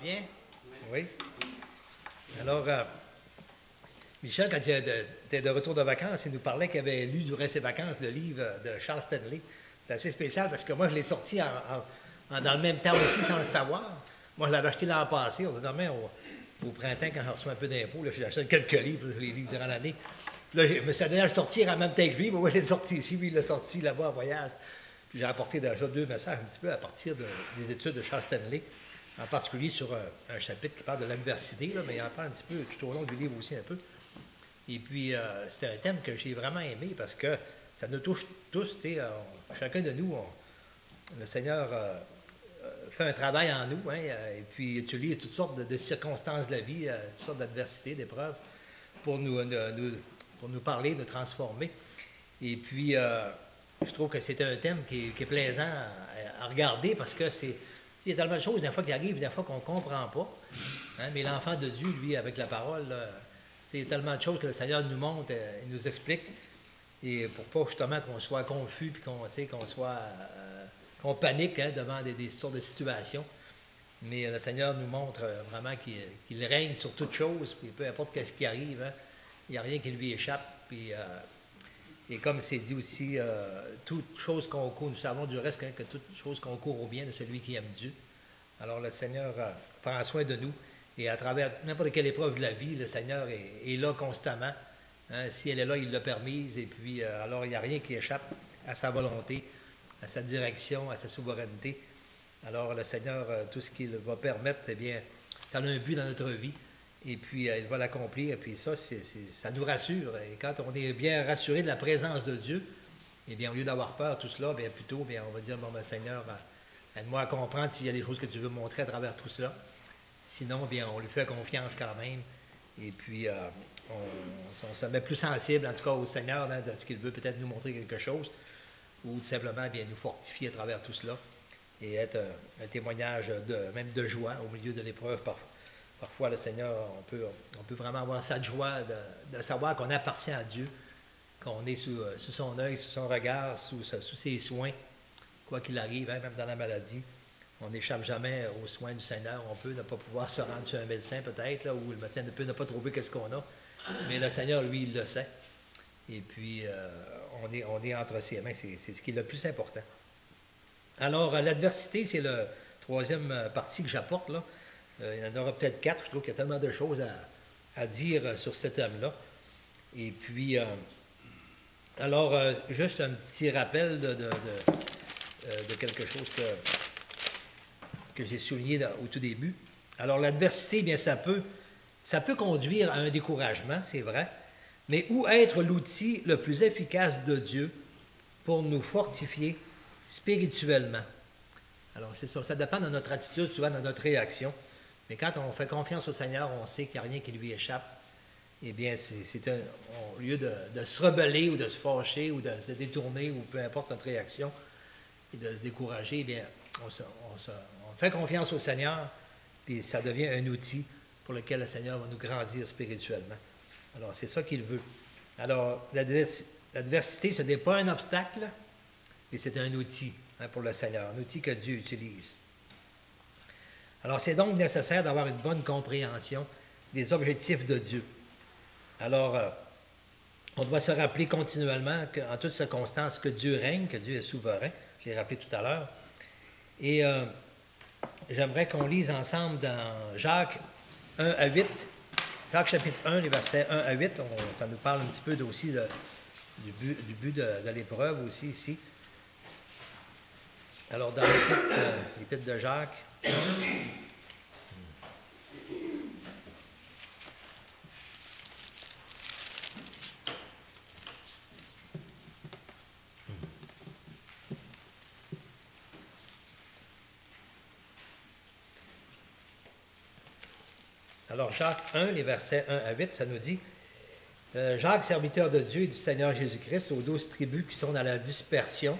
bien? Oui. Alors, Michel, quand il était de retour de vacances, il nous parlait qu'il avait lu durant ses vacances le livre de Charles Stanley. C'est assez spécial parce que moi, je l'ai sorti dans le même temps aussi sans le savoir. Moi, je l'avais acheté l'an passé. On se dit, demain, au printemps, quand je reçois un peu d'impôts, j'ai acheté quelques livres, je les lis durant l'année. Puis là, je me suis donné à le sortir en même temps que lui. Moi, je l'ai sorti ici, lui, il l'a sorti là-bas en voyage. Puis j'ai apporté déjà 2 messages un petit peu à partir des études de Charles Stanley, en particulier sur un chapitre qui parle de l'adversité, mais il en parle un petit peu tout au long du livre aussi un peu. Et puis, c'est un thème que j'ai vraiment aimé parce que ça nous touche tous, tu sais, chacun de nous, le Seigneur fait un travail en nous, hein, et puis utilise toutes sortes de circonstances de la vie, toutes sortes d'adversités, d'épreuves, pour nous parler, nous transformer. Et puis, je trouve que c'est un thème qui est plaisant à regarder parce que il y a tellement de choses, des fois qui arrivent, des fois qu'on ne comprend pas. Hein, mais l'enfant de Dieu, lui, avec la parole, il y a tellement de choses que le Seigneur nous montre, il nous explique. Et pour pas justement qu'on soit confus puis qu'on panique devant des sortes de situations. Mais le Seigneur nous montre vraiment qu'il règne sur toutes choses, puis peu importe ce qui arrive, hein, il n'y a rien qui lui échappe. Puis, et comme c'est dit aussi, toute chose concourt, nous savons du reste que toute chose concourt au bien de celui qui aime Dieu. Alors le Seigneur prend soin de nous. Et à travers n'importe quelle épreuve de la vie, le Seigneur est là constamment. Hein, si elle est là, il l'a permise. Et puis, alors, il n'y a rien qui échappe à sa volonté, à sa direction, à sa souveraineté. Alors, le Seigneur, tout ce qu'il va permettre, eh bien, ça a un but dans notre vie. Et puis, il va l'accomplir. Et puis, ça nous rassure. Et quand on est bien rassuré de la présence de Dieu, eh bien, au lieu d'avoir peur, tout cela, bien, plutôt, bien, on va dire, bon, ben, Seigneur, aide-moi à comprendre s'il y a des choses que tu veux montrer à travers tout cela. Sinon, bien, on lui fait confiance quand même. Et puis, on se met plus sensible, en tout cas, au Seigneur, de ce qu'il veut peut-être nous montrer quelque chose, ou tout simplement bien nous fortifier à travers tout cela et être un témoignage même de joie au milieu de l'épreuve. Parfois, le Seigneur, on peut vraiment avoir cette joie de savoir qu'on appartient à Dieu, qu'on est sous son œil, sous son regard, sous ses soins, quoi qu'il arrive, hein, même dans la maladie. On n'échappe jamais aux soins du Seigneur. On peut ne pas pouvoir se rendre chez un médecin peut-être, là, ou le médecin peut ne pas trouver qu'est-ce qu'on a. Mais le Seigneur, lui, il le sait. Et puis, on est entre ses mains. C'est ce qui est le plus important. Alors, l'adversité, c'est la troisième partie que j'apporte, là. Il y en aura peut-être 4. Je trouve qu'il y a tellement de choses à dire sur ce thème-là. Et puis, alors, juste un petit rappel de quelque chose que j'ai souligné au tout début. Alors, l'adversité, bien, ça peut conduire à un découragement, c'est vrai, mais où être l'outil le plus efficace de Dieu pour nous fortifier spirituellement? Alors, c'est ça. Ça dépend de notre attitude, souvent de notre réaction. Mais quand on fait confiance au Seigneur, on sait qu'il n'y a rien qui lui échappe. Eh bien, au lieu de se rebeller ou de se fâcher ou de se détourner ou peu importe notre réaction et de se décourager, eh bien, on fait confiance au Seigneur, puis ça devient un outil pour lequel le Seigneur va nous grandir spirituellement. Alors, c'est ça qu'il veut. Alors, l'adversité, ce n'est pas un obstacle, mais c'est un outil pour le Seigneur, un outil que Dieu utilise. Alors, c'est donc nécessaire d'avoir une bonne compréhension des objectifs de Dieu. Alors, on doit se rappeler continuellement qu'en toutes circonstances que Dieu règne, que Dieu est souverain. Je l'ai rappelé tout à l'heure. Et j'aimerais qu'on lise ensemble dans Jacques 1 à 8. Jacques chapitre 1, les versets 1 à 8. Ça nous parle un petit peu aussi du but de l'épreuve aussi ici. Alors, dans l'épître de Jacques, alors, Jacques 1, les versets 1 à 8, ça nous dit Jacques, serviteur de Dieu et du Seigneur Jésus-Christ, aux 12 tribus qui sont dans la dispersion.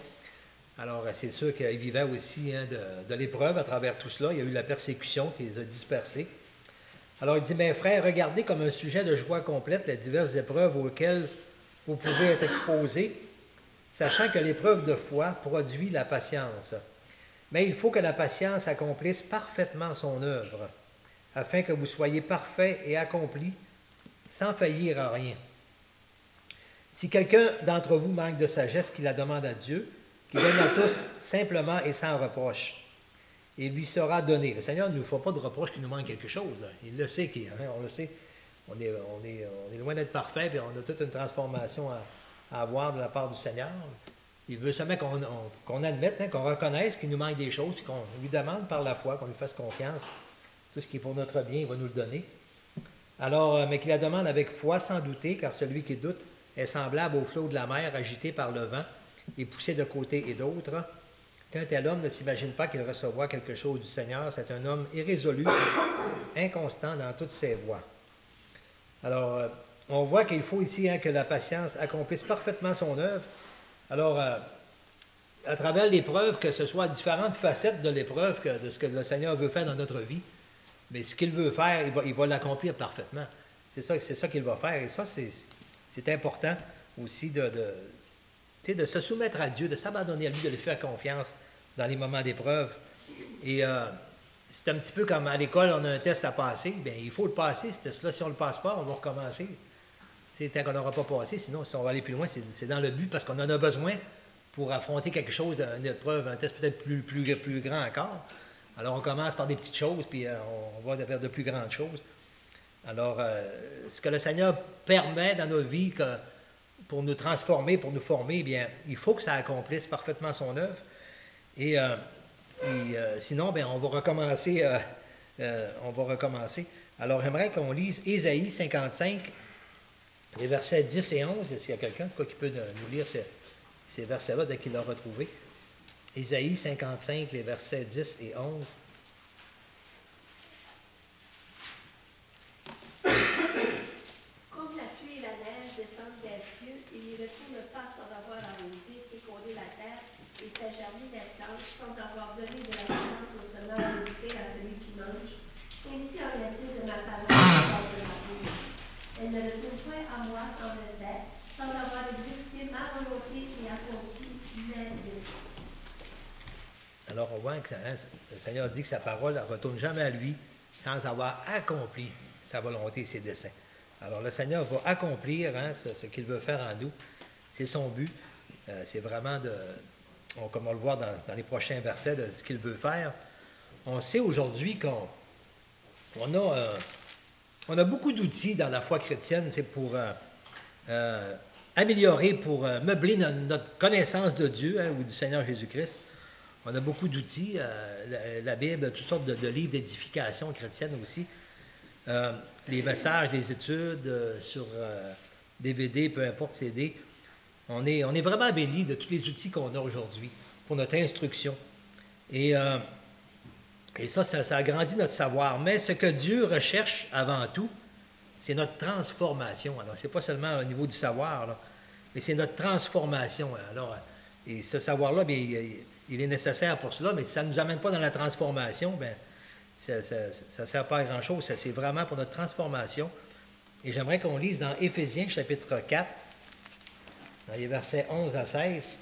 Alors, c'est sûr qu'ils vivaient aussi de l'épreuve à travers tout cela. Il y a eu la persécution qui les a dispersés. Alors, il dit mes frères, regardez comme un sujet de joie complète les diverses épreuves auxquelles vous pouvez être exposés, sachant que l'épreuve de foi produit la patience. Mais il faut que la patience accomplisse parfaitement son œuvre, afin que vous soyez parfaits et accomplis, sans faillir à rien. Si quelqu'un d'entre vous manque de sagesse, qu'il la demande à Dieu, qui donne à tous simplement et sans reproche, et lui sera donné. Le Seigneur ne nous fait pas de reproche qu'il nous manque quelque chose. Hein. Il le sait, on le sait. On est loin d'être parfait, puis on a toute une transformation à avoir de la part du Seigneur. Il veut seulement qu'on admette, hein, qu'on reconnaisse qu'il nous manque des choses, qu'on lui demande par la foi, qu'on lui fasse confiance. Tout ce qui est pour notre bien, il va nous le donner. Alors, mais qu'il la demande avec foi, sans douter, car celui qui doute est semblable au flot de la mer, agité par le vent et poussé de côté et d'autre. Qu'un tel homme ne s'imagine pas qu'il recevra quelque chose du Seigneur. C'est un homme irrésolu, inconstant dans toutes ses voies. Alors, on voit qu'il faut ici hein, que la patience accomplisse parfaitement son œuvre. Alors, à travers l'épreuve, que ce soit différentes facettes de l'épreuve, de ce que le Seigneur veut faire dans notre vie, mais ce qu'il veut faire, il va l'accomplir parfaitement. C'est ça qu'il va faire. Et ça, c'est important aussi de se soumettre à Dieu, de s'abandonner à lui, de lui faire confiance dans les moments d'épreuve. Et c'est un petit peu comme à l'école, on a un test à passer. Bien, il faut le passer, ce test-là. Si on ne le passe pas, on va recommencer. Tant qu'on n'aura pas passé, sinon, si on va aller plus loin, c'est dans le but, parce qu'on en a besoin pour affronter quelque chose, une épreuve, un test peut-être plus grand encore. Alors, on commence par des petites choses, puis on va vers de plus grandes choses. Alors, ce que le Seigneur permet dans notre vie pour nous transformer, pour nous former, bien, il faut que ça accomplisse parfaitement son œuvre. Et sinon, bien, on va recommencer. Alors, j'aimerais qu'on lise Ésaïe 55, les versets 10 et 11. S'il y a quelqu'un qui peut nous lire ces versets-là dès qu'il l'a retrouvé. Ésaïe 55, les versets 10 et 11. Comme la pluie et la neige descendent des cieux et n'y retournent pas sans avoir arrosé, fécondé la terre et fait germer des plantes, sans avoir donné de la semence au semeur et à celui qui mange, ainsi en est-il de ma parole de ma bouche. Elle ne retourne point à moi sans effet, sans avoir exécuté ma volonté et accompli mes desseins. Alors, on voit que le Seigneur dit que sa parole ne retourne jamais à lui sans avoir accompli sa volonté et ses desseins. Alors, le Seigneur va accomplir ce qu'il veut faire en nous. C'est son but. C'est vraiment comme on le voit dans les prochains versets, de ce qu'il veut faire. On sait aujourd'hui qu'on a beaucoup d'outils dans la foi chrétienne, c'est pour améliorer, pour meubler notre connaissance de Dieu ou du Seigneur Jésus-Christ. On a beaucoup d'outils, la Bible, toutes sortes de livres d'édification chrétienne aussi. Les messages, des études sur DVD, peu importe CD. On est vraiment bénis de tous les outils qu'on a aujourd'hui pour notre instruction. Et ça agrandit notre savoir. Mais ce que Dieu recherche avant tout, c'est notre transformation. Alors, ce n'est pas seulement au niveau du savoir, là, mais c'est notre transformation. Alors, et ce savoir-là, bien, il est nécessaire pour cela, mais si ça ne nous amène pas dans la transformation, bien, ça ne sert pas à grand-chose. C'est vraiment pour notre transformation. Et j'aimerais qu'on lise dans Éphésiens, chapitre 4, dans les versets 11 à 16.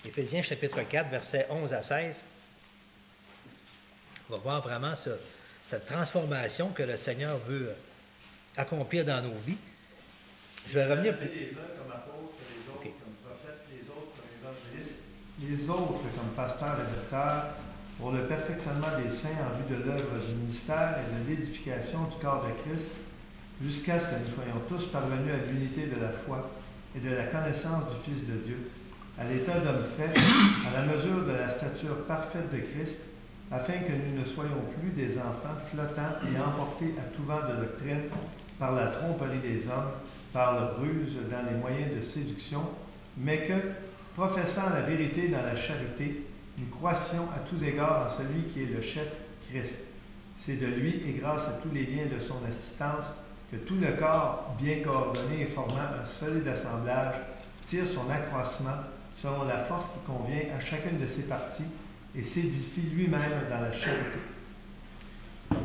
Éphésiens, chapitre 4, versets 11 à 16. On va voir vraiment cette transformation que le Seigneur veut accomplir dans nos vies. Je vais revenir... Les uns comme apôtres, les autres comme prophètes, les autres comme évangélistes, les autres comme pasteurs et docteurs, pour le perfectionnement des saints en vue de l'œuvre du ministère et de l'édification du corps de Christ, jusqu'à ce que nous soyons tous parvenus à l'unité de la foi et de la connaissance du Fils de Dieu, à l'état d'homme fait, à la mesure de la stature parfaite de Christ, afin que nous ne soyons plus des enfants flottants et emportés à tout vent de doctrine par la tromperie des hommes, par leur ruse dans les moyens de séduction, mais que, professant la vérité dans la charité, nous croissions à tous égards en celui qui est le chef, Christ. C'est de lui et grâce à tous les liens de son assistance que tout le corps, bien coordonné et formant un solide assemblage, tire son accroissement selon la force qui convient à chacune de ses parties et s'édifie lui-même dans la charité.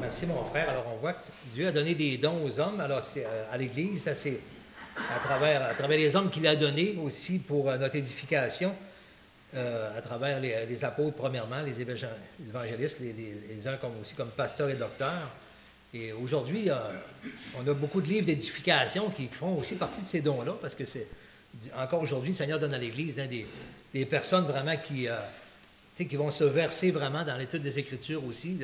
Merci, mon frère. Alors, on voit que Dieu a donné des dons aux hommes. Alors, à l'Église, ça c'est à travers les hommes qu'il a donnés aussi pour notre édification. à travers les apôtres, premièrement, les évangélistes, les uns aussi comme pasteurs et docteurs. Et aujourd'hui, on a beaucoup de livres d'édification qui font aussi partie de ces dons-là, parce que c'est encore aujourd'hui, le Seigneur donne à l'Église des personnes vraiment qui vont se verser vraiment dans l'étude des Écritures aussi,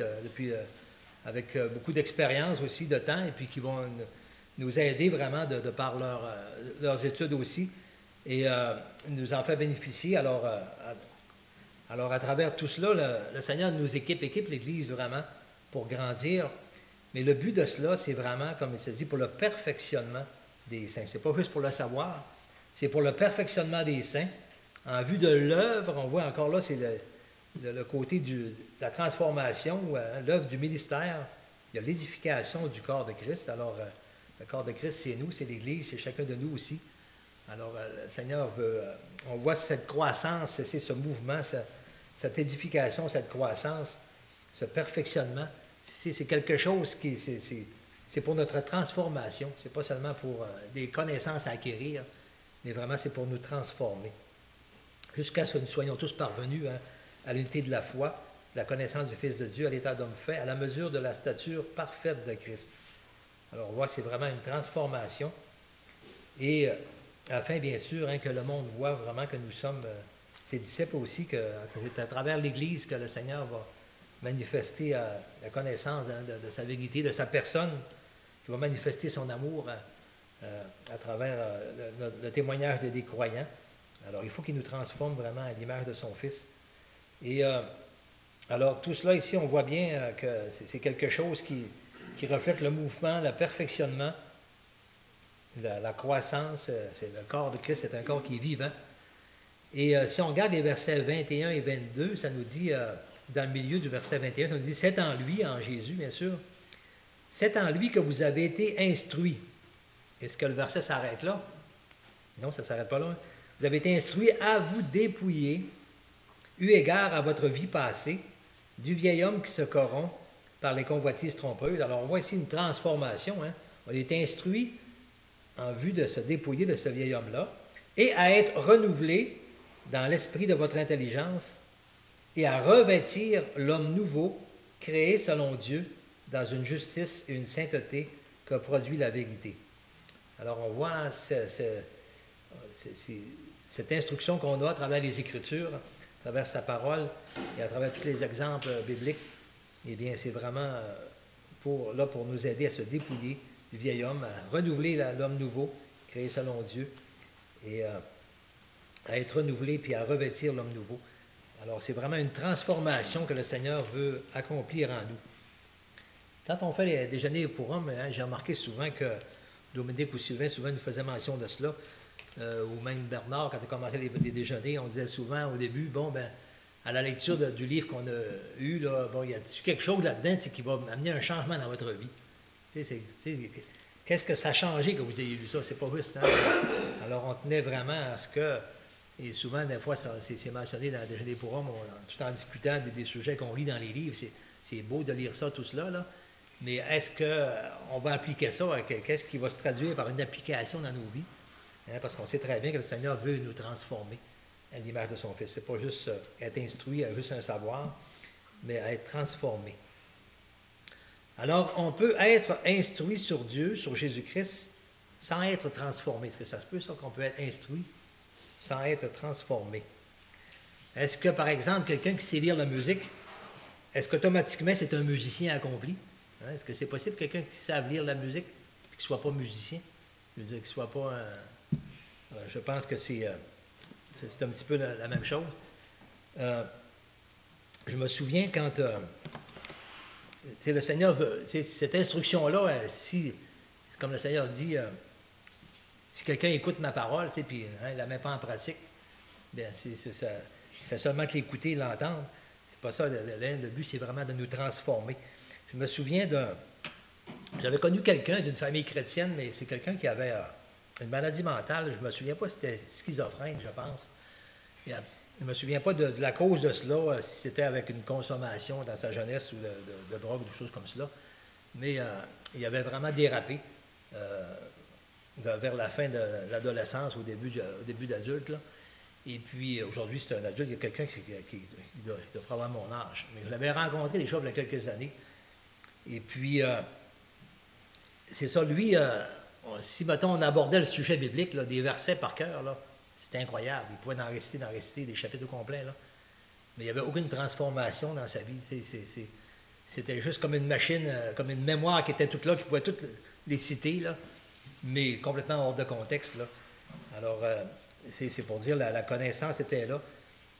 avec beaucoup d'expérience aussi, de temps, et puis qui vont nous aider vraiment de par leurs études aussi, et nous en faire bénéficier. Alors, à travers tout cela, le Seigneur nous équipe l'Église vraiment pour grandir. Mais le but de cela, c'est vraiment, comme il se dit, pour le perfectionnement des saints. Ce n'est pas juste pour le savoir, c'est pour le perfectionnement des saints. En vue de l'œuvre, on voit encore là, c'est le côté de la transformation, l'œuvre du ministère. Il y a l'édification du corps de Christ. Alors, le corps de Christ, c'est nous, c'est l'Église, c'est chacun de nous aussi. Alors, le Seigneur veut, on voit cette croissance, c'est ce mouvement, cette édification, cette croissance, ce perfectionnement. C'est quelque chose qui, c'est pour notre transformation. C'est pas seulement pour des connaissances à acquérir, mais vraiment c'est pour nous transformer. Jusqu'à ce que nous soyons tous parvenus à l'unité de la foi, la connaissance du Fils de Dieu, à l'état d'homme fait, à la mesure de la stature parfaite de Christ. Alors on voit que c'est vraiment une transformation. Et afin, bien sûr, que le monde voit vraiment que nous sommes ses disciples aussi, que c'est à travers l'Église que le Seigneur va manifester la connaissance de sa vérité, de sa personne, qui va manifester son amour à travers le témoignage des croyants. Alors, il faut qu'il nous transforme vraiment à l'image de son Fils. Et alors, tout cela ici, on voit bien que c'est quelque chose qui reflète le mouvement, le perfectionnement, la croissance. C'est le corps de Christ, c'est un corps qui est vivant. Et si on regarde les versets 21 et 22, ça nous dit... dans le milieu du verset 21, ça nous dit « C'est en lui, en Jésus, bien sûr, c'est en lui que vous avez été instruits. » Est-ce que le verset s'arrête là? Non, ça ne s'arrête pas là. Vous avez été instruits à vous dépouiller, eu égard à votre vie passée, du vieil homme qui se corrompt par les convoitises trompeuses. Alors, on voit ici une transformation. On a été instruits en vue de se dépouiller de ce vieil homme-là et à être renouvelés dans l'esprit de votre intelligence et à revêtir l'homme nouveau, créé selon Dieu, dans une justice et une sainteté que produit la vérité. Alors, on voit cette instruction qu'on a à travers les Écritures, à travers sa parole et à travers tous les exemples bibliques. Eh bien, c'est vraiment pour nous aider à se dépouiller du vieil homme, à renouveler l'homme nouveau, créé selon Dieu, et à être renouvelé puis à revêtir l'homme nouveau. Alors, c'est vraiment une transformation que le Seigneur veut accomplir en nous. Quand on fait les déjeuners pour hommes, j'ai remarqué souvent que Dominique ou Sylvain souvent nous faisaient mention de cela, ou même Bernard, quand il commençait les déjeuners, on disait souvent au début, à la lecture du livre qu'on a eu, là, il y a quelque chose là-dedans qui va amener un changement dans votre vie. Qu'est-ce que ça a changé que vous ayez lu ça? C'est pas juste. Alors, on tenait vraiment à ce que... Et souvent, des fois, c'est mentionné dans le déjeuner pour hommes, tout en discutant des sujets qu'on lit dans les livres. C'est beau de lire ça, tout cela, là. Mais est-ce qu'on va appliquer ça? Qu'est-ce qui va se traduire par une application dans nos vies? Parce qu'on sait très bien que le Seigneur veut nous transformer à l'image de son Fils. Ce n'est pas juste être instruit, juste un savoir, mais à être transformé. Alors, on peut être instruit sur Dieu, sur Jésus-Christ, sans être transformé. Est-ce que ça se peut, ça, qu'on peut être instruit sans être transformé? Est-ce que, par exemple, quelqu'un qui sait lire la musique, est-ce qu'automatiquement c'est un musicien accompli? Est-ce que c'est possible quelqu'un qui sache lire la musique et qui ne soit pas musicien? Je veux dire, qu'il ne soit pas je pense que c'est un petit peu la même chose. Je me souviens quand le Seigneur veut, cette instruction-là, comme le Seigneur dit, si quelqu'un écoute ma parole, puis il ne la met pas en pratique, bien, ça fait seulement que l'écouter et l'entendre. C'est pas ça, le but, c'est vraiment de nous transformer. Je me souviens j'avais connu quelqu'un d'une famille chrétienne, mais c'est quelqu'un qui avait une maladie mentale. Je ne me souviens pas si c'était schizophrène, je pense. Je ne me souviens pas de la cause de cela, si c'était avec une consommation dans sa jeunesse ou de drogue ou des choses comme cela. Mais il avait vraiment dérapé vers la fin de l'adolescence, au début d'adulte. Et puis, aujourd'hui, c'est un adulte. Il y a quelqu'un qui doit avoir mon âge. Mais je l'avais rencontré déjà il y a quelques années. Et puis, c'est ça, lui, si, mettons, on abordait le sujet biblique, là, des versets par cœur, là, c'était incroyable. Il pouvait en réciter des chapitres complets, là. Mais il n'y avait aucune transformation dans sa vie. C'était juste comme une machine, comme une mémoire qui était toute là, qui pouvait toutes les citer, là, mais complètement hors de contexte, là. Alors, c'est pour dire, la connaissance était là,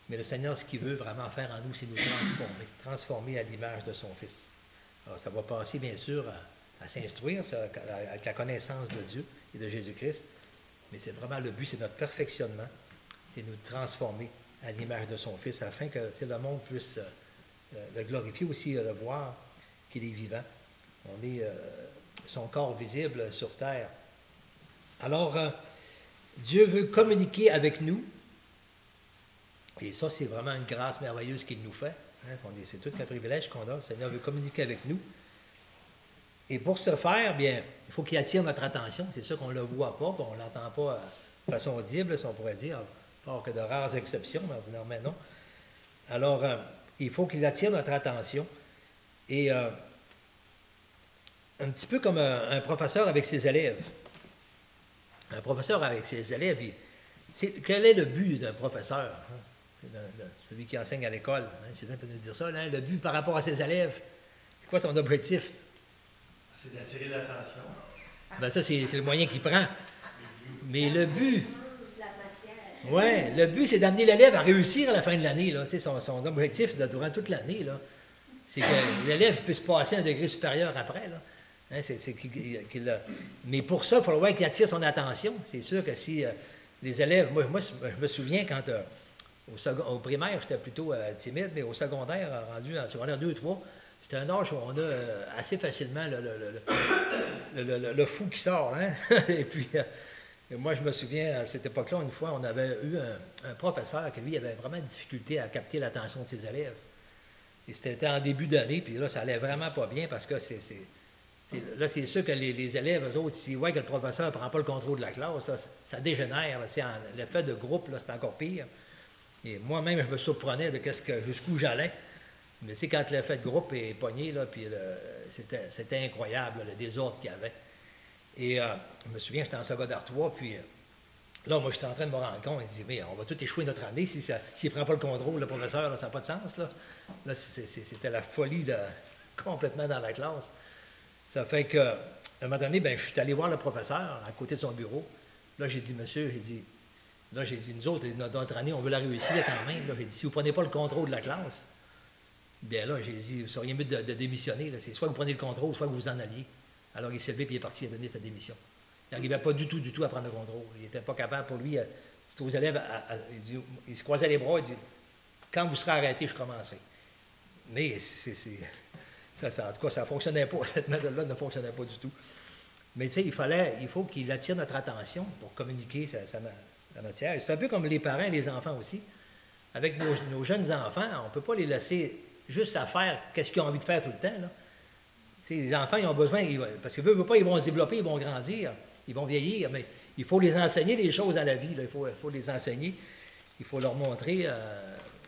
mais le Seigneur, ce qu'il veut vraiment faire en nous, c'est nous transformer à l'image de son Fils. Alors, ça va passer, bien sûr, à s'instruire avec la connaissance de Dieu et de Jésus-Christ, mais c'est vraiment le but, c'est notre perfectionnement, c'est nous transformer à l'image de son Fils, afin que le monde puisse le glorifier aussi, le voir qu'il est vivant. On est son corps visible sur terre. Alors, Dieu veut communiquer avec nous, et ça, c'est vraiment une grâce merveilleuse qu'il nous fait. Hein, c'est tout un privilège qu'on a. Le Seigneur veut communiquer avec nous. Et pour ce faire, bien, il faut qu'il attire notre attention. C'est sûr qu'on ne le voit pas, qu'on ne l'entend pas de façon audible, si on pourrait dire, pas que de rares exceptions, mais ordinairement non. Alors, il faut qu'il attire notre attention. Et un petit peu comme un professeur avec ses élèves. Un professeur avec ses élèves, quel est le but d'un professeur? Hein? Celui qui enseigne à l'école. Hein? Sylvain peut nous dire ça. Hein? Le but par rapport à ses élèves, c'est quoi son objectif? C'est d'attirer l'attention. Ben ça, c'est le moyen qu'il prend. Mais le but... Oui, le but, c'est d'amener l'élève à réussir à la fin de l'année. Son objectif durant toute l'année, c'est que l'élève puisse passer à un degré supérieur après. Là. Hein, mais pour ça, il faut qu'il attire son attention. C'est sûr que si les élèves... Moi, je me souviens quand au primaire, j'étais plutôt timide, mais au secondaire, rendu en secondaire 2 ou 3, c'était un âge où on a assez facilement le fou qui sort. Hein? Et puis, moi, je me souviens, à cette époque-là, une fois, on avait eu un professeur qui, lui, avait vraiment de difficulté à capter l'attention de ses élèves. Et c'était en début d'année, puis là, ça allait vraiment pas bien parce que là, c'est sûr que les élèves, eux autres, s'ils voient que le professeur ne prend pas le contrôle de la classe, là, ça dégénère. L'effet de groupe, là, c'est encore pire. Et moi-même, je me surprenais de jusqu'où j'allais. Mais tu sais, quand l'effet de groupe est pogné, là, puis c'était incroyable, le désordre qu'il y avait. Et je me souviens, j'étais en secondaire 3, puis là, moi, j'étais en train de me rendre compte, il dit, mais on va tout échouer notre année s'il ne prend pas le contrôle, le professeur, là, ça n'a pas de sens. Là c'était la folie complètement dans la classe. Ça fait qu'à un moment donné, je suis allé voir le professeur à côté de son bureau. Là, j'ai dit, monsieur, j'ai dit, nous autres, notre année, on veut la réussir quand même. Là, j'ai dit, si vous ne prenez pas le contrôle de la classe, bien là, j'ai dit, vous seriez mieux de démissionner. Là. C'est soit vous prenez le contrôle, soit vous vous en alliez. Alors, il s'est levé et il est parti à donner sa démission. Il n'arrivait pas du tout à prendre le contrôle. Il n'était pas capable pour lui. C'était aux élèves, il se croisait les bras, il dit, quand vous serez arrêté, je commencerai. Mais en tout cas, ça ne fonctionnait pas. Cette méthode-là ne fonctionnait pas du tout. Mais tu sais, il faut qu'il attire notre attention pour communiquer sa matière. Et c'est un peu comme les parents et les enfants aussi. Avec nos jeunes enfants, on ne peut pas les laisser juste à faire qu'est-ce qu'ils ont envie de faire tout le temps. Là. Les enfants, ils ont besoin, parce qu'ils ne veulent pas, ils vont se développer, ils vont grandir, ils vont vieillir, mais il faut les enseigner des choses dans la vie. Là. Il faut les enseigner, il faut leur montrer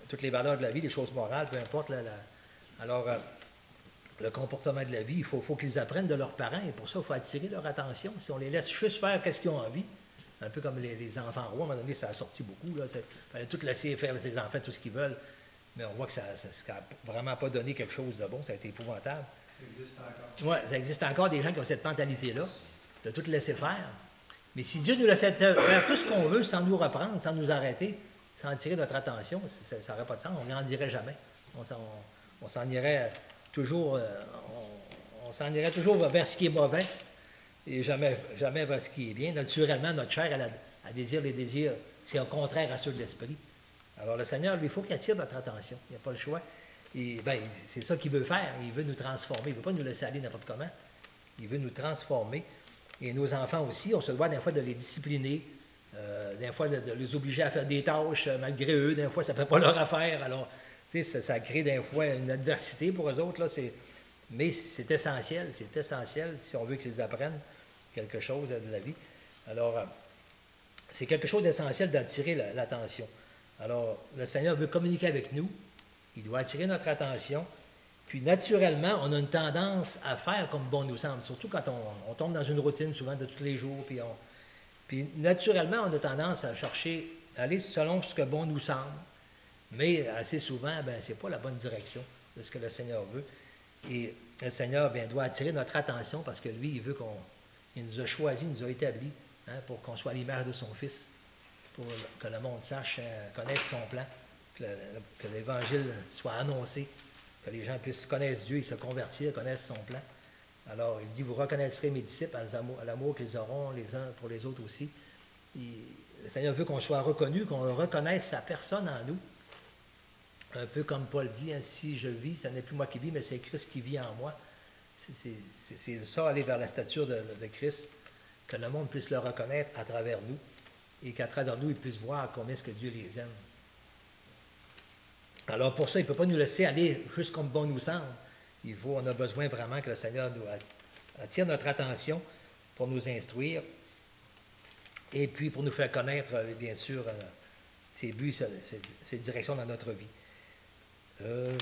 toutes les valeurs de la vie, les choses morales, peu importe. Alors, le comportement de la vie, il faut qu'ils apprennent de leurs parents, et pour ça, il faut attirer leur attention. Si on les laisse juste faire qu'est-ce qu'ils ont envie, un peu comme les enfants rois, à un moment donné, ça a sorti beaucoup. Il fallait tout laisser faire à ses enfants tout ce qu'ils veulent, mais on voit que ça n'a vraiment pas donné quelque chose de bon, ça a été épouvantable. Ça existe encore. Oui, ça existe encore des gens qui ont cette mentalité-là, de tout laisser faire. Mais si Dieu nous laissait faire tout ce qu'on veut sans nous reprendre, sans nous arrêter, sans attirer notre attention, ça n'aurait pas de sens, on n'y en dirait jamais. On s'en irait toujours, on s'en irait toujours vers ce qui est mauvais et jamais vers ce qui est bien. Naturellement, notre chair, elle désire les désirs, c'est au contraire à ceux de l'esprit. Alors le Seigneur, lui, il faut qu'il attire notre attention, il n'y a pas le choix. Et bien, c'est ça qu'il veut faire. Il veut nous transformer. Il ne veut pas nous laisser aller n'importe comment. Il veut nous transformer. Et nos enfants aussi, on se doit des fois de les discipliner, des fois de les obliger à faire des tâches malgré eux. Des fois, ça ne fait pas leur affaire. Alors, tu sais, ça crée des fois une adversité pour eux autres. Là, mais c'est essentiel. C'est essentiel si on veut qu'ils apprennent quelque chose de la vie. Alors, c'est quelque chose d'essentiel d'attirer l'attention. Alors, le Seigneur veut communiquer avec nous, il doit attirer notre attention, puis naturellement, on a une tendance à faire comme bon nous semble, surtout quand on tombe dans une routine souvent de tous les jours, puis naturellement, on a tendance à chercher, à aller selon ce que bon nous semble, mais assez souvent, ben, ce n'est pas la bonne direction de ce que le Seigneur veut. Et le Seigneur bien, doit attirer notre attention parce que lui, il veut il nous a choisis, il nous a établis pour qu'on soit à l'image de son Fils, pour que le monde sache, connaisse son plan, que l'Évangile soit annoncé, que les gens puissent connaître Dieu et se convertir, connaissent son plan. Alors, il dit, vous reconnaîtrez mes disciples à l'amour qu'ils auront les uns pour les autres aussi. Le Seigneur veut qu'on soit reconnu, qu'on reconnaisse sa personne en nous. Un peu comme Paul dit, si je vis, ce n'est plus moi qui vis, mais c'est Christ qui vit en moi. C'est ça, aller vers la stature de Christ, que le monde puisse le reconnaître à travers nous, et qu'à travers nous, il puisse voir combien est-ce que Dieu les aime. Alors pour ça, il ne peut pas nous laisser aller juste comme bon nous semble. On a besoin vraiment que le Seigneur nous attire notre attention pour nous instruire, et puis pour nous faire connaître, bien sûr, ses buts, ses directions dans notre vie. Je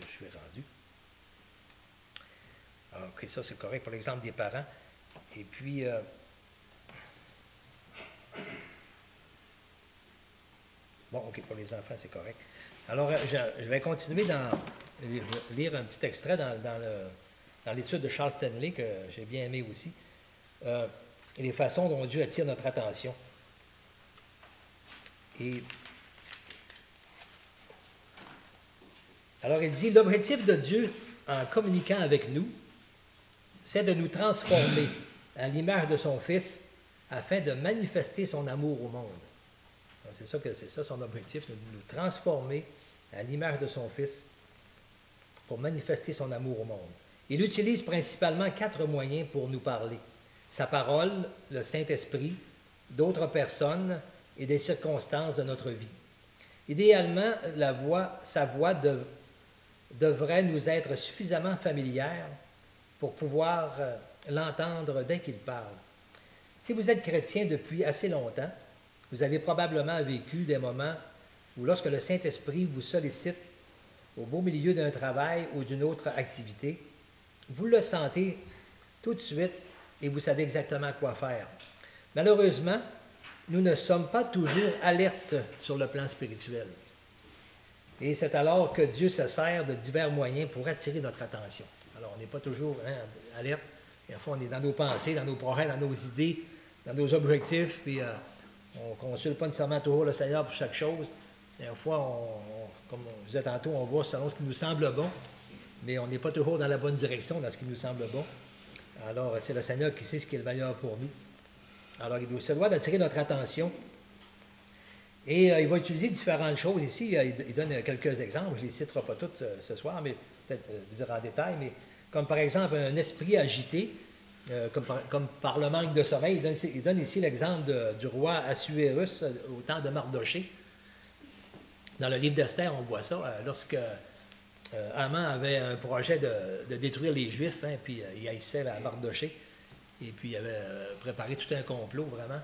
suis rendu. Alors, OK, ça c'est correct pour l'exemple des parents. Et puis, bon, OK, pour les enfants, c'est correct. Alors, je vais continuer lire un petit extrait dans l'étude de Charles Stanley, que j'ai bien aimé aussi, et les façons dont Dieu attire notre attention. Et alors, il dit, l'objectif de Dieu en communiquant avec nous, c'est de nous transformer à l'image de son Fils afin de manifester son amour au monde. C'est ça son objectif, de nous transformer à l'image de son Fils pour manifester son amour au monde. Il utilise principalement 4 moyens pour nous parler. Sa parole, le Saint-Esprit, d'autres personnes et des circonstances de notre vie. Idéalement, sa voix devrait nous être suffisamment familière pour pouvoir l'entendre dès qu'il parle. Si vous êtes chrétien depuis assez longtemps, vous avez probablement vécu des moments où lorsque le Saint-Esprit vous sollicite au beau milieu d'un travail ou d'une autre activité, vous le sentez tout de suite et vous savez exactement quoi faire. Malheureusement, nous ne sommes pas toujours alertes sur le plan spirituel. Et c'est alors que Dieu se sert de divers moyens pour attirer notre attention. Alors, on n'est pas toujours alerte. Et en fait, on est dans nos pensées, dans nos projets, dans nos idées, dans nos objectifs, puis on ne consulte pas nécessairement toujours le Seigneur pour chaque chose. Des fois, comme je disais tantôt, on va selon ce qui nous semble bon, mais on n'est pas toujours dans la bonne direction, dans ce qui nous semble bon. Alors, c'est le Seigneur qui sait ce qui est le meilleur pour nous. Alors, il se doit d'attirer notre attention. Et il va utiliser différentes choses ici. Il donne quelques exemples. Je ne les citerai pas toutes ce soir, mais peut-être dire en détail. Mais comme par exemple un esprit agité, comme par le manque de sommeil. Il donne ici l'exemple du roi Assuérus au temps de Mardoché. Dans le livre d'Esther, on voit ça. Lorsque Haman avait un projet de détruire les Juifs, puis il haïssait la Mardoché. Et puis il avait préparé tout un complot, vraiment.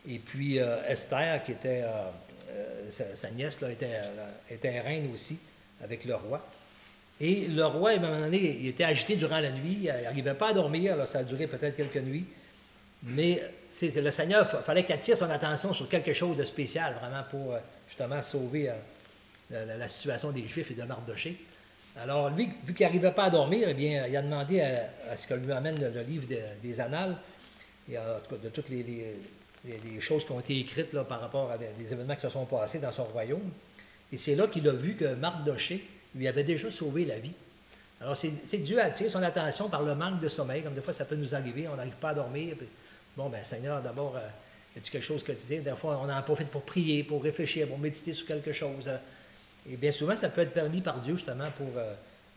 Et puis Esther, qui était sa nièce, là, était reine aussi, avec le roi. Et le roi, à un moment donné, il était agité durant la nuit, il n'arrivait pas à dormir, là, ça a duré peut-être quelques nuits. Mais le Seigneur, il fallait qu'il attire son attention sur quelque chose de spécial, vraiment, pour justement sauver la situation des Juifs et de Mardoché. Alors lui, vu qu'il n'arrivait pas à dormir, eh bien, il a demandé à ce qu'on lui amène le livre des Annales, et en tout cas, de toutes les choses qui ont été écrites là, par rapport à des événements qui se sont passés dans son royaume. Et c'est là qu'il a vu que Mardoché lui avait déjà sauvé la vie. Alors, c'est Dieu a attiré son attention par le manque de sommeil, comme des fois ça peut nous arriver, on n'arrive pas à dormir. Puis, bon, bien, Seigneur, d'abord, y a-t-il quelque chose que tu dis? Des fois, on en profite pour prier, pour réfléchir, pour méditer sur quelque chose. Et bien souvent, ça peut être permis par Dieu, justement, pour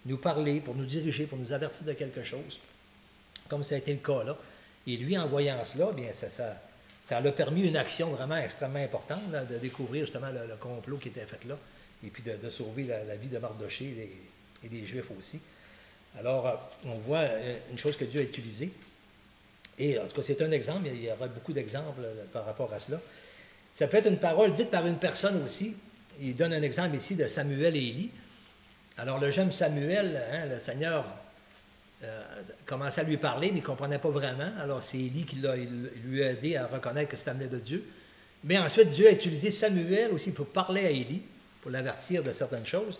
nous parler, pour nous diriger, pour nous avertir de quelque chose, comme ça a été le cas là. Et lui, en voyant cela, bien, ça lui a permis une action vraiment extrêmement importante, là, de découvrir justement le complot qui était fait là, et puis de sauver la vie de Mardoché et des Juifs aussi. Alors, on voit une chose que Dieu a utilisée. Et en tout cas, c'est un exemple, il y aura beaucoup d'exemples par rapport à cela. Ça peut être une parole dite par une personne aussi. Il donne un exemple ici de Samuel et Élie. Alors, le jeune Samuel, hein, le Seigneur commençait à lui parler, mais il ne comprenait pas vraiment. Alors, c'est Élie qui lui a aidé à reconnaître que ça venait de Dieu. Mais ensuite, Dieu a utilisé Samuel aussi pour parler à Élie, pour l'avertir de certaines choses.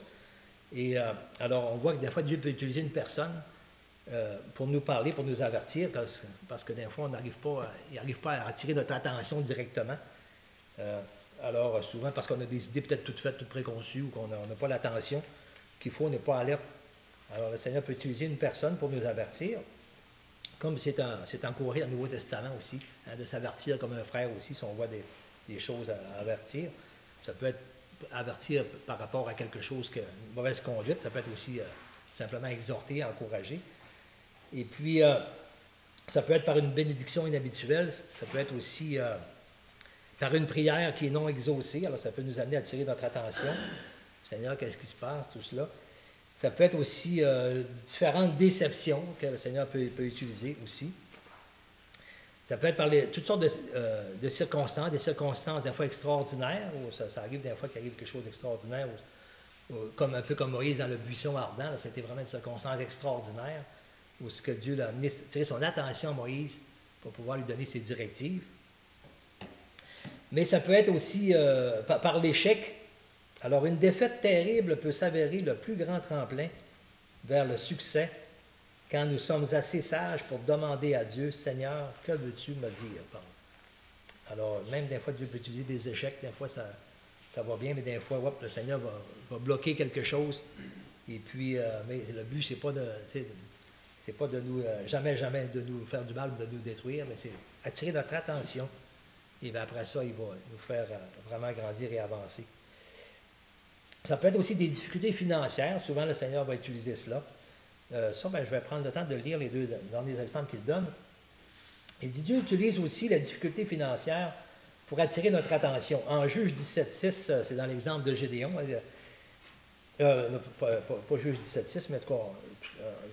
Et alors, on voit que des fois, Dieu peut utiliser une personne pour nous parler, pour nous avertir, parce que des fois, il n'arrive pas à attirer notre attention directement. Alors, souvent, parce qu'on a des idées peut-être toutes faites, toutes préconçues, ou qu'on n'a pas l'attention qu'il faut, on n'est pas alerte. Alors, le Seigneur peut utiliser une personne pour nous avertir, comme c'est encouragé dans le Nouveau Testament aussi, hein, de s'avertir comme un frère aussi, si on voit des choses à avertir. Ça peut être avertir par rapport à quelque chose, une mauvaise conduite, ça peut être aussi simplement exhorter, encourager. Et puis, ça peut être par une bénédiction inhabituelle, ça peut être aussi par une prière qui est non exaucée, alors ça peut nous amener à attirer notre attention. Seigneur, qu'est-ce qui se passe, tout cela. Ça peut être aussi différentes déceptions que le Seigneur peut utiliser aussi. Ça peut être par toutes sortes de circonstances, des circonstances des fois extraordinaires, où ça arrive des fois qu'il arrive quelque chose d'extraordinaire, un peu comme Moïse dans le buisson ardent, c'était vraiment une circonstance extraordinaire, où ce que Dieu l'a amené, tirer son attention à Moïse pour pouvoir lui donner ses directives. Mais ça peut être aussi par l'échec. Alors, une défaite terrible peut s'avérer le plus grand tremplin vers le succès quand nous sommes assez sages pour demander à Dieu, « Seigneur, que veux-tu me dire? » Alors, même des fois, Dieu peut utiliser des échecs, des fois, ça va bien, mais des fois, le Seigneur va bloquer quelque chose. Et puis, mais le but, c'est pas de nous, jamais de nous faire du mal, de nous détruire, mais c'est attirer notre attention. Et bien après ça, il va nous faire vraiment grandir et avancer. Ça peut être aussi des difficultés financières. Souvent, le Seigneur va utiliser cela. Je vais prendre le temps de lire les deux derniers exemples qu'il donne. Il dit, Dieu utilise aussi la difficulté financière pour attirer notre attention. En Juge 17.6, c'est dans l'exemple de Gédéon. Pas Juge 17.6, mais en tout cas,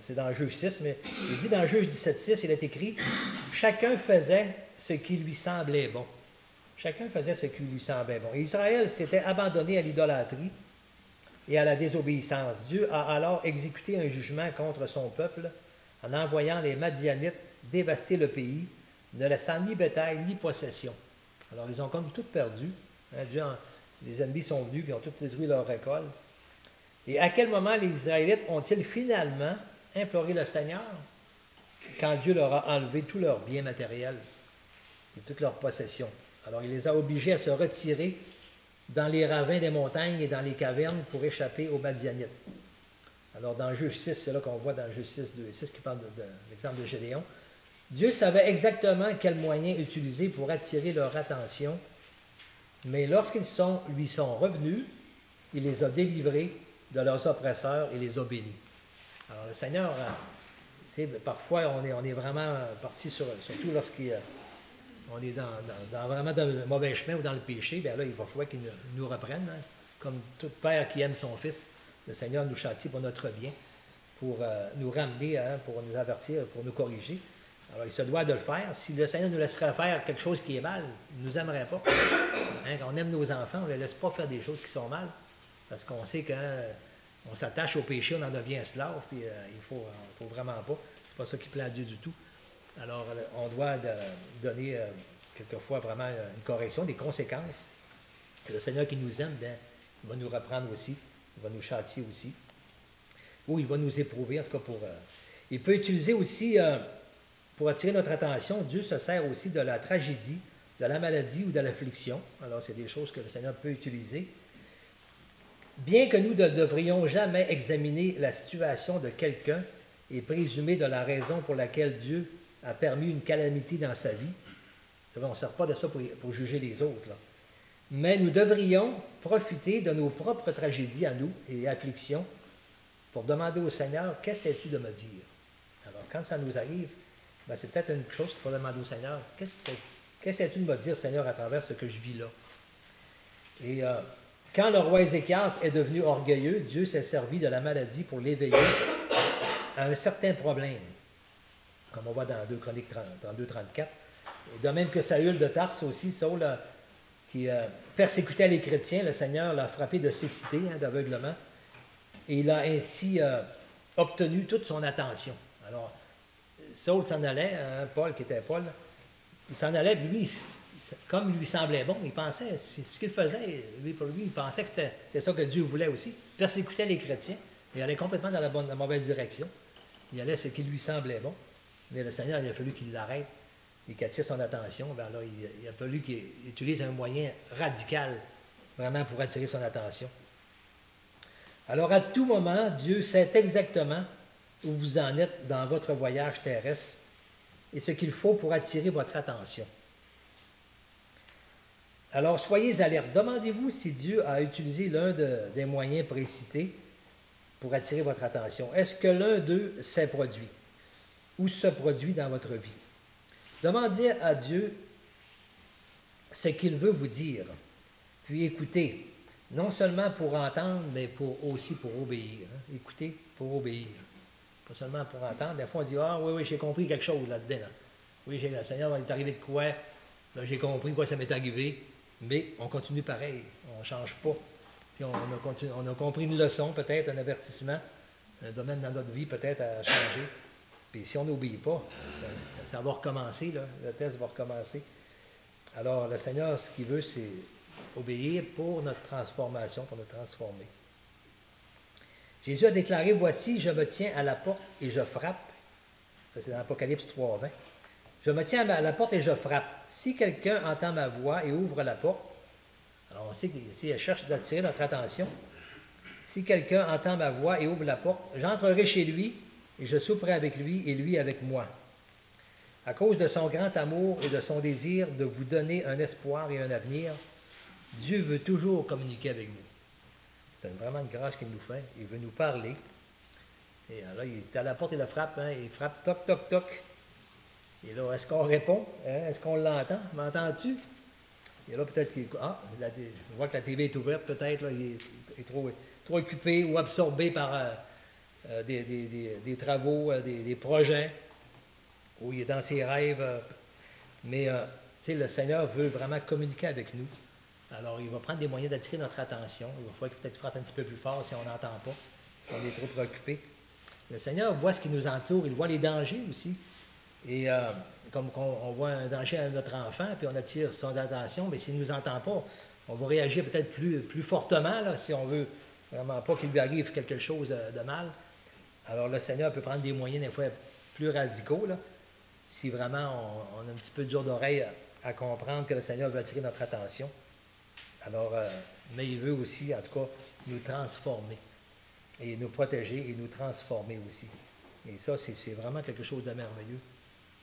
c'est dans Juge 6, mais il dit dans Juge 17.6, il est écrit, « Chacun faisait ce qui lui semblait bon. » Chacun faisait ce qui lui semblait bon. Et Israël s'était abandonné à l'idolâtrie et à la désobéissance. Dieu a alors exécuté un jugement contre son peuple en envoyant les Madianites dévaster le pays, ne laissant ni bétail ni possession. Alors, ils ont comme tout perdu. Hein, les ennemis sont venus et ont tout détruit leur récolte. Et à quel moment les Israélites ont-ils finalement imploré le Seigneur? Quand Dieu leur a enlevé tous leurs biens matériels et toutes leurs possessions. Alors, il les a obligés à se retirer dans les ravins des montagnes et dans les cavernes pour échapper aux Madianites. Alors, dans Juge 6, c'est là qu'on voit dans Juge 6, 2 et 6, qui parle de l'exemple de Gédéon. Dieu savait exactement quels moyens utiliser pour attirer leur attention, mais lorsqu'ils lui sont revenus, il les a délivrés de leurs oppresseurs et les a bénis. Alors, le Seigneur, parfois, on est vraiment parti, surtout lorsqu'on est vraiment dans le mauvais chemin ou dans le péché, bien là, il va falloir qu'il nous reprenne. Hein. Comme tout père qui aime son fils, le Seigneur nous châtie pour notre bien, pour nous ramener, hein, pour nous avertir, pour nous corriger. Alors, il se doit de le faire. Si le Seigneur nous laisserait faire quelque chose qui est mal, il ne nous aimerait pas. Hein, quand on aime nos enfants, on ne les laisse pas faire des choses qui sont mal, parce qu'on sait qu'on s'attache au péché, on en devient esclave, puis il faut vraiment pas. C'est pas ça qui plaît à Dieu du tout. Alors, on doit donner quelquefois vraiment une correction, des conséquences. Et le Seigneur qui nous aime, bien, il va nous reprendre aussi, il va nous châtier aussi, ou il va nous éprouver, en tout cas il peut utiliser aussi, pour attirer notre attention, Dieu se sert aussi de la tragédie, de la maladie ou de l'affliction. Alors, c'est des choses que le Seigneur peut utiliser. Bien que nous ne devrions jamais examiner la situation de quelqu'un et présumer de la raison pour laquelle Dieu a permis une calamité dans sa vie, on ne sert pas de ça pour juger les autres, là. Mais nous devrions profiter de nos propres tragédies à nous et afflictions pour demander au Seigneur, qu'essaies-tu de me dire? Alors, quand ça nous arrive, ben, c'est peut-être une chose qu'il faut demander au Seigneur. Qu'essaies-tu de me dire, Seigneur, à travers ce que je vis là? Et quand le roi Ézéchias est devenu orgueilleux, Dieu s'est servi de la maladie pour l'éveiller à un certain problème, comme on voit dans 2 Chroniques 32-34. De même que Saül de Tarse aussi, Saül, qui persécutait les chrétiens, le Seigneur l'a frappé de cécité, d'aveuglement, et il a ainsi obtenu toute son attention. Alors, Saul s'en allait, Paul, qui était Paul, il s'en allait, lui, comme il lui semblait bon, il pensait, ce qu'il faisait, pour lui, il pensait que c'était ça que Dieu voulait aussi, persécutait les chrétiens, et il allait complètement dans la mauvaise direction. Il allait ce qui lui semblait bon, mais le Seigneur, il a fallu qu'il l'arrête et qu'il attire son attention. Bien là, il a fallu qu'il utilise un moyen radical, vraiment, pour attirer son attention. Alors, à tout moment, Dieu sait exactement où vous en êtes dans votre voyage terrestre et ce qu'il faut pour attirer votre attention. Alors, soyez alertes. Demandez-vous si Dieu a utilisé l'un des moyens précités pour attirer votre attention. Est-ce que l'un d'eux s'est produit ou se produit dans votre vie? Demandez à Dieu ce qu'il veut vous dire, puis écoutez, non seulement pour entendre, mais aussi pour obéir. Écoutez pour obéir. Pas seulement pour entendre. Des fois, on dit, ah oui, j'ai compris quelque chose là-dedans. Là. Oui, le Seigneur, il est arrivé de quoi? Là, j'ai compris quoi ça m'est arrivé. Mais on continue pareil. On ne change pas. On a compris une leçon, peut-être, un avertissement, un domaine dans notre vie, peut-être, à changer. Puis si on n'obéit pas, ça va recommencer, là. Le test va recommencer. Alors, le Seigneur, ce qu'il veut, c'est obéir pour notre transformation, pour nous transformer. Jésus a déclaré, « Voici, je me tiens à la porte et je frappe. » Ça, c'est dans Apocalypse 3:20. « Je me tiens à la porte et je frappe. Si quelqu'un entend ma voix et ouvre la porte, alors, on sait qu'il cherche d'attirer notre attention. Si quelqu'un entend ma voix et ouvre la porte, j'entrerai chez lui et je souperai avec lui et lui avec moi. À cause de son grand amour et de son désir de vous donner un espoir et un avenir, Dieu veut toujours communiquer avec nous. C'est vraiment une grâce qu'il nous fait. Il veut nous parler. Et là, il est à la porte et il frappe. Il frappe, toc, toc, toc. Et là, est-ce qu'on répond? Est-ce qu'on l'entend? M'entends-tu? Et là, peut-être qu'il on voit que la TV est ouverte, peut-être, là, il est trop occupé ou absorbé par des travaux, des projets, ou il est dans ses rêves. Mais, le Seigneur veut vraiment communiquer avec nous. Alors, il va prendre des moyens d'attirer notre attention. Il va falloir qu'il peut-être frappe un petit peu plus fort si on n'entend pas, si on est trop préoccupé. Le Seigneur voit ce qui nous entoure, il voit les dangers aussi. Et comme on voit un danger à notre enfant, puis on attire son attention, mais s'il ne nous entend pas, on va réagir peut-être plus fortement, là, si on veut vraiment pas qu'il lui arrive quelque chose de mal. Alors le Seigneur peut prendre des moyens des fois plus radicaux, là, si vraiment on a un petit peu dur d'oreille à comprendre que le Seigneur veut attirer notre attention. Alors, mais il veut aussi, en tout cas, nous transformer, et nous protéger et nous transformer aussi. Et ça, c'est vraiment quelque chose de merveilleux.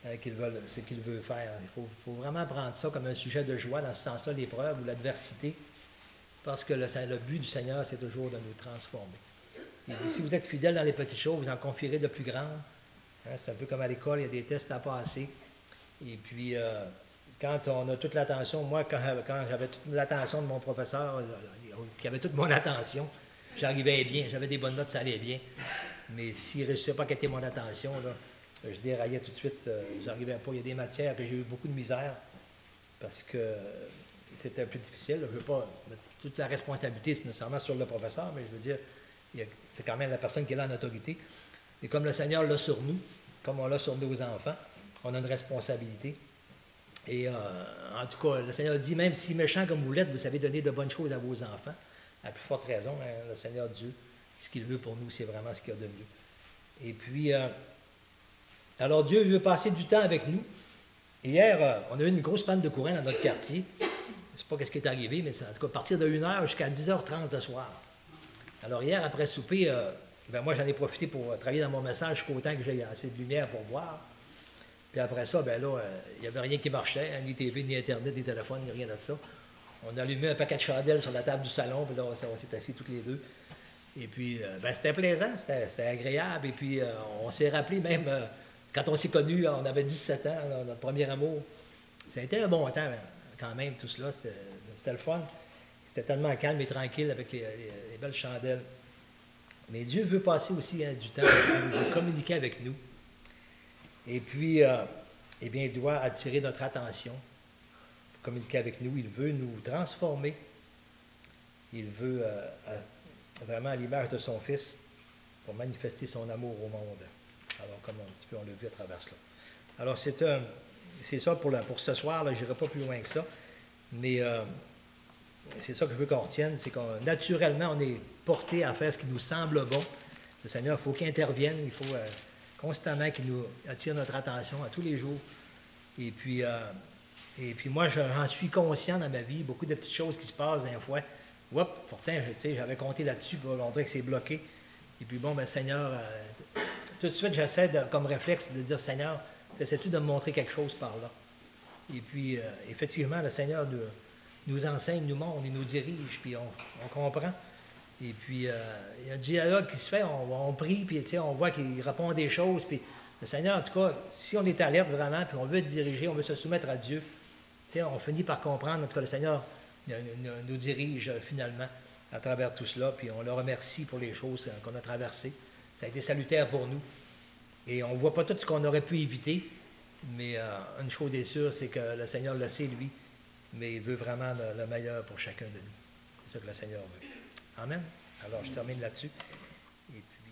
Ce qu'il veut faire. Il faut vraiment prendre ça comme un sujet de joie, dans ce sens-là, l'épreuve ou l'adversité, parce que le but du Seigneur, c'est toujours de nous transformer. Il dit, si vous êtes fidèles dans les petites choses, vous en confierez de plus grandes. C'est un peu comme à l'école, il y a des tests à passer. Et puis, quand on a toute l'attention, moi, quand j'avais toute l'attention de mon professeur, qui avait toute mon attention, j'arrivais bien, j'avais des bonnes notes, ça allait bien. Mais s'il ne réussissait pas à capter mon attention, là, je déraillais tout de suite, j'arrivais pas. Il y a des matières que j'ai eu beaucoup de misère parce que c'était plus difficile. Je ne veux pas mettre toute la responsabilité, c'est nécessairement sur le professeur, mais je veux dire, c'est quand même la personne qui est là en autorité. Et comme le Seigneur l'a sur nous, comme on l'a sur nos enfants, on a une responsabilité. Et en tout cas, le Seigneur dit, même si méchant comme vous l'êtes, vous savez donner de bonnes choses à vos enfants. À plus forte raison, le Seigneur Dieu, ce qu'il veut pour nous, c'est vraiment ce qu'il y a de mieux. Et puis, alors Dieu veut passer du temps avec nous. Hier, on a eu une grosse panne de courant dans notre quartier. Je ne sais pas ce qui est arrivé, mais en tout cas, à partir de 1h jusqu'à 10h30 le soir. Alors hier, après souper, moi j'en ai profité pour travailler dans mon message jusqu'au temps que j'ai assez de lumière pour voir. Puis après ça, il n'y avait rien qui marchait, ni TV, ni Internet, ni téléphone, ni rien de ça. On a allumé un paquet de chandelles sur la table du salon, puis là, on s'est assis tous les deux. Et puis, c'était plaisant, c'était agréable. Et puis, on s'est rappelé même, quand on s'est connus, on avait 17 ans, là, notre premier amour. Ça a été un bon temps, quand même, tout cela. C'était le fun. C'était tellement calme et tranquille avec les belles chandelles. Mais Dieu veut passer aussi du temps avec nous, il veut communiquer avec nous. Et puis, il doit attirer notre attention communiquer avec nous. Il veut nous transformer. Il veut vraiment à l'image de son Fils pour manifester son amour au monde. Alors, comme un petit peu on l'a vu à travers cela. Alors, c'est ça pour ce soir. Je n'irai pas plus loin que ça. Mais c'est ça que je veux qu'on retienne. C'est qu'on naturellement, on est porté à faire ce qui nous semble bon. Le Seigneur, il faut qu'il intervienne. Il faut constamment qu'il nous attire notre attention à tous les jours. Et puis moi, j'en suis conscient dans ma vie. Beaucoup de petites choses qui se passent des fois. Pourtant, j'avais compté là-dessus, puis on dirait que c'est bloqué. Et puis bon, Seigneur, tout de suite, j'essaie comme réflexe de dire, Seigneur, essaies-tu de me montrer quelque chose par là? Et puis, effectivement, le Seigneur nous enseigne, nous montre, il nous dirige, puis on comprend. Et puis, il y a un dialogue qui se fait, on prie, puis on voit qu'il répond à des choses. Puis le Seigneur, en tout cas, si on est alerte vraiment, puis on veut être dirigé, on veut se soumettre à Dieu, on finit par comprendre, en tout cas, le Seigneur nous dirige finalement à travers tout cela, puis on le remercie pour les choses qu'on a traversées. Ça a été salutaire pour nous. Et on ne voit pas tout ce qu'on aurait pu éviter, mais une chose est sûre, c'est que le Seigneur le sait, lui, mais il veut vraiment le meilleur pour chacun de nous. C'est ça que le Seigneur veut. Amen. Alors, je termine là-dessus. Et puis,